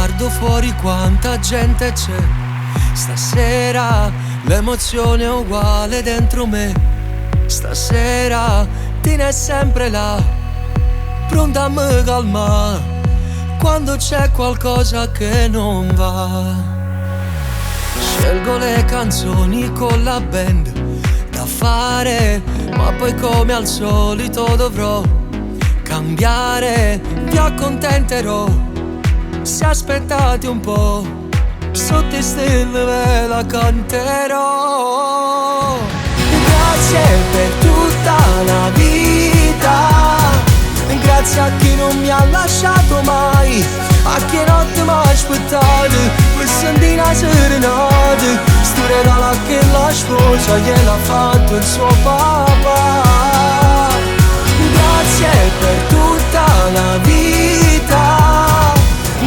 Guardo fuori quanta gente c'è. Stasera l'emozione è uguale dentro me. Stasera Tina è sempre là, pronta a me calmare quando c'è qualcosa che non va. Scelgo le canzoni con la band da fare, ma poi come al solito dovrò cambiare. Vi accontenterò se aspettate un po', sotto stelle ve la canterò. Grazie per tutta la vita, grazie a chi non mi ha lasciato mai, a chi notte mi ha aspettato per sentire una serenata. Sto regalo che la sposa gliel'ha fatto il suo papà. Grazie per tutta la vita,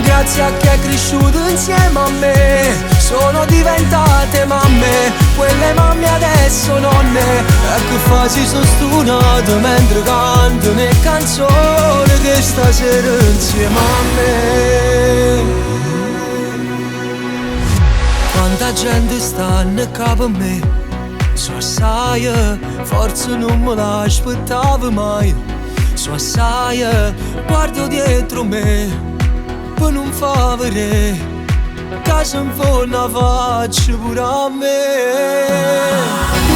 grazie a chi è cresciuto insieme a me. Sono diventate mamme, quelle mamme adesso nonne, e che fasi sono stunate mentre canto le canzoni che stasera insieme a me. Quanta gente sta nel capo a me, so assai, forse non me l'aspettavo mai. So assai, guardo dietro me per non far vedere che se in fondo faccio pure a me.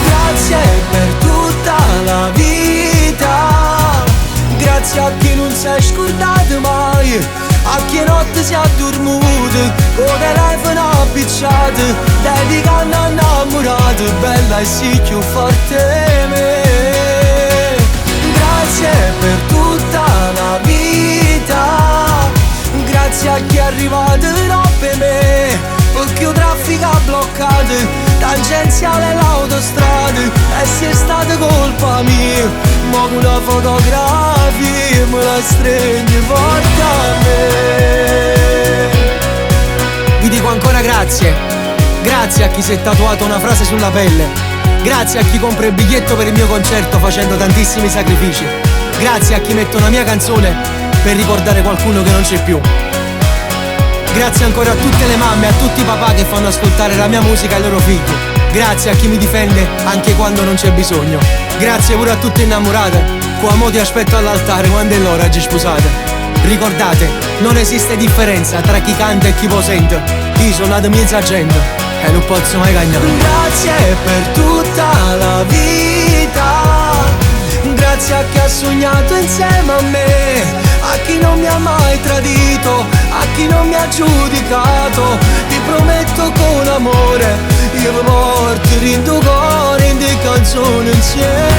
Grazie per tutta la vita, grazie a chi non si è scordato mai, a chi notte si è dormito con telefono appicciato, dedicando a innamorato, bella e sì più forte me. Grazie per tutta la vita, grazie a chi è arrivato dopo me, perché il traffico ha bloccato tangenziale l'autostrada, e se è stata colpa mia, ma con una fotografia me la stringi forte a me. Vi dico ancora grazie, grazie a chi si è tatuato una frase sulla pelle, grazie a chi compra il biglietto per il mio concerto facendo tantissimi sacrifici, grazie a chi mette una mia canzone per ricordare qualcuno che non c'è più. Grazie ancora a tutte le mamme e a tutti i papà che fanno ascoltare la mia musica ai loro figli. Grazie a chi mi difende anche quando non c'è bisogno. Grazie pure a tutte innamorate, con amore ti aspetto all'altare quando è l'ora di sposate. Ricordate, non esiste differenza tra chi canta e chi lo sente. Io sono nato mezza gente e non posso mai cagnare. Grazie per tutta la vita, grazie a chi ha sognato insieme a me, a chi non mi ha mai tradito, a chi non mi ha giudicato. Ti prometto con amore, io vi porto in tuo cuore in di canzoni insieme.